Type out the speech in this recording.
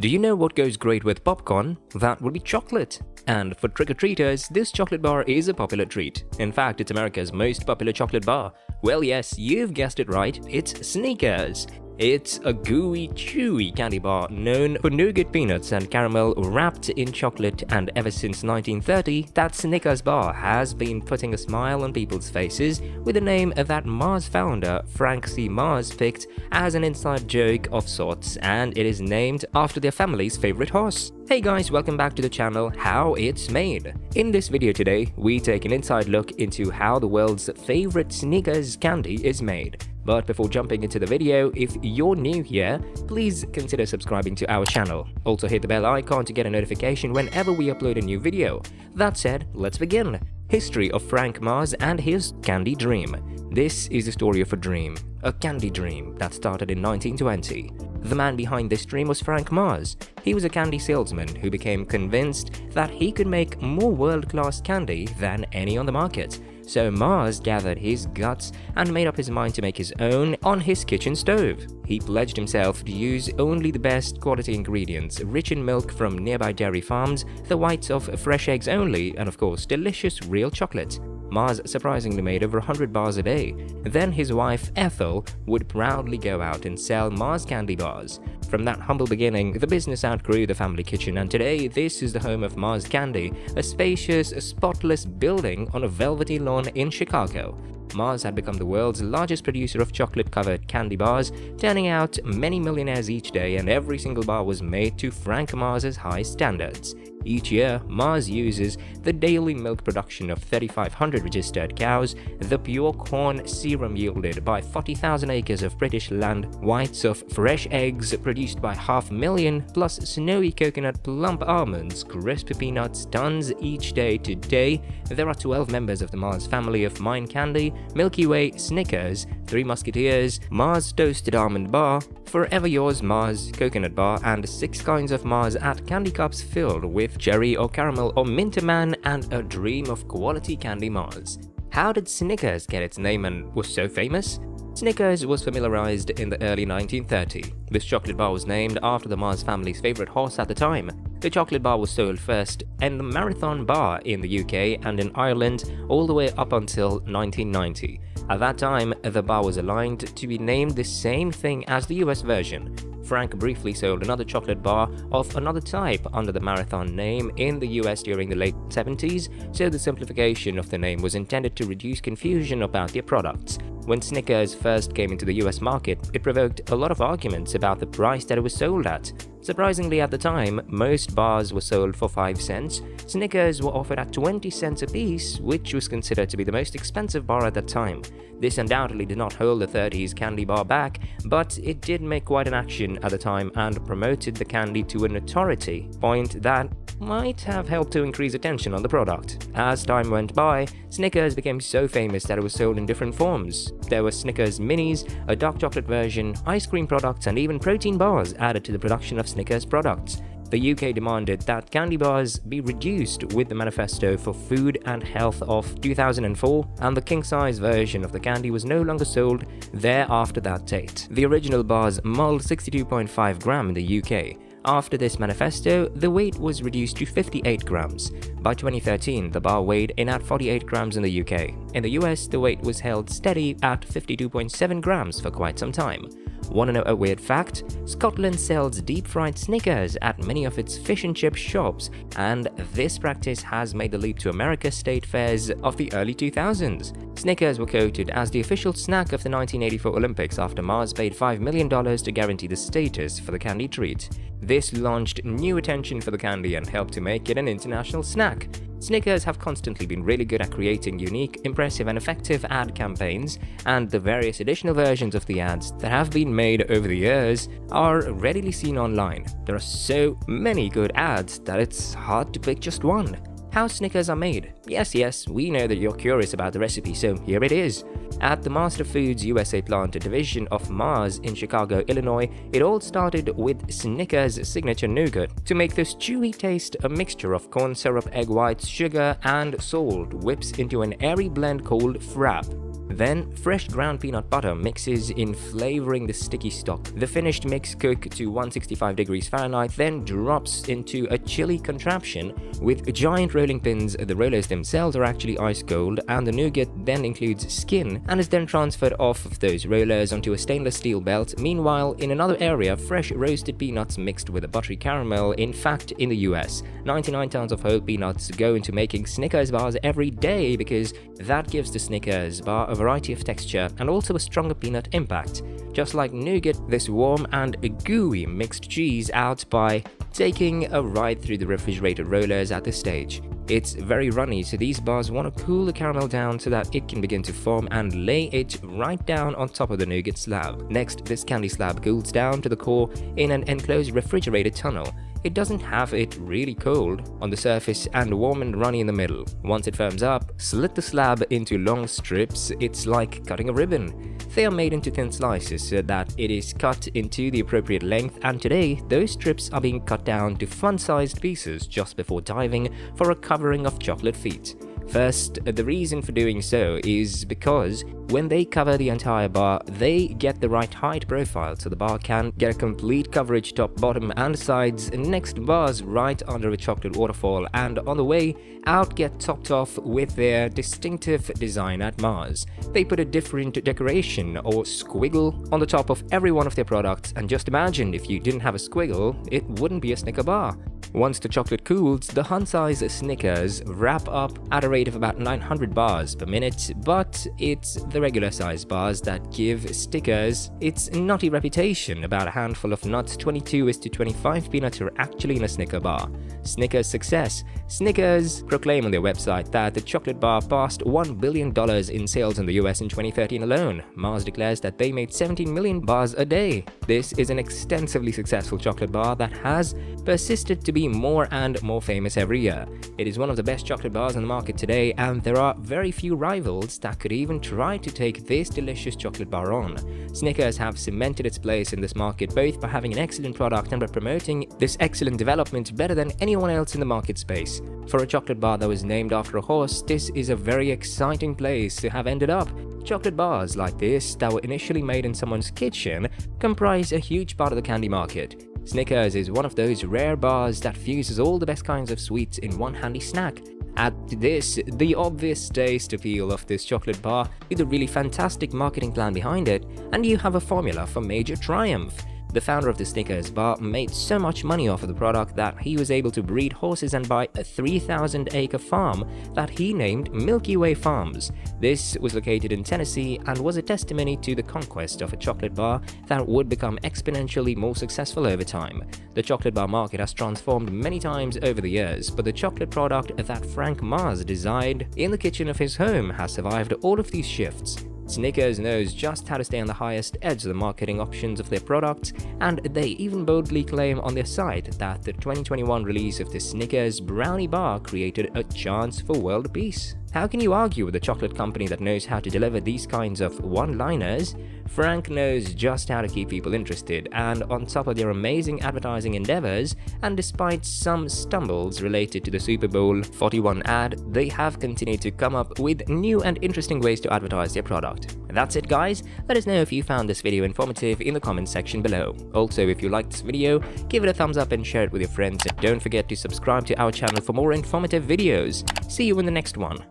Do you know what goes great with popcorn? That would be chocolate. And for trick-or-treaters, this chocolate bar is a popular treat. In fact, it's America's most popular chocolate bar. Well, yes, you've guessed it right, it's Snickers. It's a gooey, chewy candy bar known for nougat peanuts and caramel wrapped in chocolate, and ever since 1930, that Snickers bar has been putting a smile on people's faces with a name that Mars founder Frank C. Mars picked as an inside joke of sorts, and it is named after their family's favorite horse. Hey guys, welcome back to the channel How It's Made. In this video today, we take an inside look into how the world's favorite Snickers candy is made. But before jumping into the video, if you're new here, please consider subscribing to our channel. Also hit the bell icon to get a notification whenever we upload a new video. That said, let's begin. History of Frank Mars and his candy dream. This is the story of a dream, a candy dream that started in 1920. The man behind this dream was Frank Mars. He was a candy salesman who became convinced that he could make more world-class candy than any on the market. So Mars gathered his guts and made up his mind to make his own on his kitchen stove. He pledged himself to use only the best quality ingredients, rich in milk from nearby dairy farms, the whites of fresh eggs only, and of course delicious real chocolate. Mars surprisingly made over 100 bars a day. Then his wife Ethel would proudly go out and sell Mars candy bars. From that humble beginning, the business outgrew the family kitchen, and today this is the home of Mars Candy, a spacious, spotless building on a velvety lawn in Chicago. Mars had become the world's largest producer of chocolate-covered candy bars, turning out many millionaires each day, and every single bar was made to Frank Mars's high standards. Each year, Mars uses the daily milk production of 3,500 registered cows, the pure corn serum yielded by 40,000 acres of British land, whites of fresh eggs produced by 500,000, plus snowy coconut plump almonds, crisp peanuts, tons each day. Today, there are 12 members of the Mars family of Mine Candy, Milky Way, Snickers, Three Musketeers, Mars Toasted Almond Bar, Forever Yours Mars Coconut Bar, and 6 kinds of Mars at candy cups filled with cherry or caramel or Minterman, and a dream of quality candy Mars. How did Snickers get its name and was so famous? Snickers was familiarized in the early 1930s. This chocolate bar was named after the Mars family's favorite horse at the time. The chocolate bar was sold first in the Marathon Bar in the UK and in Ireland all the way up until 1990. At that time, the bar was aligned to be named the same thing as the US version. Frank briefly sold another chocolate bar of another type under the Marathon name in the US during the late 70s, so the simplification of the name was intended to reduce confusion about their products. When Snickers first came into the US market, it provoked a lot of arguments about the price that it was sold at. Surprisingly, at the time, most bars were sold for 5 cents. Snickers were offered at 20 cents a piece, which was considered to be the most expensive bar at that time. This undoubtedly did not hold the 30s candy bar back, but it did make quite an action at the time and promoted the candy to a notoriety point that might have helped to increase attention on the product. As time went by, Snickers became so famous that it was sold in different forms. There were Snickers Minis, a dark chocolate version, ice cream products, and even protein bars added to the production of Snickers products. The UK demanded that candy bars be reduced with the Manifesto for Food and Health of 2004, and the king-size version of the candy was no longer sold there after that date. The original bars mulled 62.5 grams in the UK. After this manifesto, the weight was reduced to 58 grams. By 2013, the bar weighed in at 48 grams in the UK. In the US, the weight was held steady at 52.7 grams for quite some time. Want to know a weird fact? Scotland sells deep-fried Snickers at many of its fish and chip shops, and this practice has made the leap to America's state fairs of the early 2000s. Snickers were quoted as the official snack of the 1984 Olympics after Mars paid $5 million to guarantee the status for the candy treat. This launched new attention for the candy and helped to make it an international snack. Snickers have constantly been really good at creating unique, impressive, and effective ad campaigns, and the various additional versions of the ads that have been made over the years are readily seen online. There are so many good ads that it's hard to pick just one. How Snickers are made? Yes, we know that you're curious about the recipe, so here it is. At the Master Foods USA plant, a division of Mars in Chicago, Illinois, it all started with Snickers' signature nougat. To make this chewy taste, a mixture of corn syrup, egg whites, sugar, and salt whips into an airy blend called frap. Then, fresh ground peanut butter mixes in flavoring the sticky stock. The finished mix cook to 165 degrees Fahrenheit, then drops into a chilly contraption with giant rolling pins. The rollers themselves are actually ice cold, and the nougat then includes skin and is then transferred off of those rollers onto a stainless steel belt. Meanwhile, in another area, fresh roasted peanuts mixed with a buttery caramel. In fact, in the US, 99 tons of whole peanuts go into making Snickers bars every day because that gives the Snickers bar a variety of texture and also a stronger peanut impact. Just like nougat, this warm and gooey mixed cheese out by taking a ride through the refrigerated rollers at this stage. It's very runny, so these bars want to cool the caramel down so that it can begin to form and lay it right down on top of the nougat slab. Next, this candy slab cools down to the core in an enclosed refrigerated tunnel. It doesn't have it really cold on the surface and warm and runny in the middle. Once it firms up, slit the slab into long strips. It's like cutting a ribbon. They are made into thin slices so that it is cut into the appropriate length, and today those strips are being cut down to fun-sized pieces just before diving for a covering of chocolate feet. First, the reason for doing so is because when they cover the entire bar, they get the right height profile so the bar can get a complete coverage top, bottom and sides. Next, bars right under a chocolate waterfall and on the way out get topped off with their distinctive design at Mars. They put a different decoration or squiggle on the top of every one of their products, and just imagine if you didn't have a squiggle, it wouldn't be a Snicker bar. Once the chocolate cools, the Hun-size Snickers wrap up at a rate of about 900 bars per minute, but it's the regular size bars that give Snickers its nutty reputation. About a handful of nuts, 22:25 peanuts are actually in a Snicker bar. Snickers' success. Snickers proclaim on their website that the chocolate bar passed $1 billion in sales in the US in 2013 alone. Mars declares that they made 17 million bars a day. This is an extensively successful chocolate bar that has persisted to be more and more famous every year. It is one of the best chocolate bars on the market today, and there are very few rivals that could even try to take this delicious chocolate bar on. Snickers have cemented its place in this market both by having an excellent product and by promoting this excellent development better than anyone else in the market space. For a chocolate bar that was named after a horse, this is a very exciting place to have ended up. Chocolate bars like this that were initially made in someone's kitchen comprise a huge part of the candy market. Snickers is one of those rare bars that fuses all the best kinds of sweets in one handy snack. Add to this the obvious taste appeal of this chocolate bar with a really fantastic marketing plan behind it, and you have a formula for major triumph. The founder of the Snickers bar made so much money off of the product that he was able to breed horses and buy a 3,000-acre farm that he named Milky Way Farms. This was located in Tennessee and was a testimony to the conquest of a chocolate bar that would become exponentially more successful over time. The chocolate bar market has transformed many times over the years, but the chocolate product that Frank Mars designed in the kitchen of his home has survived all of these shifts. Snickers knows just how to stay on the highest edge of the marketing options of their products, and they even boldly claim on their site that the 2021 release of the Snickers Brownie Bar created a chance for world peace. How can you argue with a chocolate company that knows how to deliver these kinds of one-liners? Frank knows just how to keep people interested, and on top of their amazing advertising endeavors, and despite some stumbles related to the Super Bowl 41 ad, they have continued to come up with new and interesting ways to advertise their product. That's it, guys. Let us know if you found this video informative in the comment section below. Also, if you liked this video, give it a thumbs up and share it with your friends, and don't forget to subscribe to our channel for more informative videos. See you in the next one.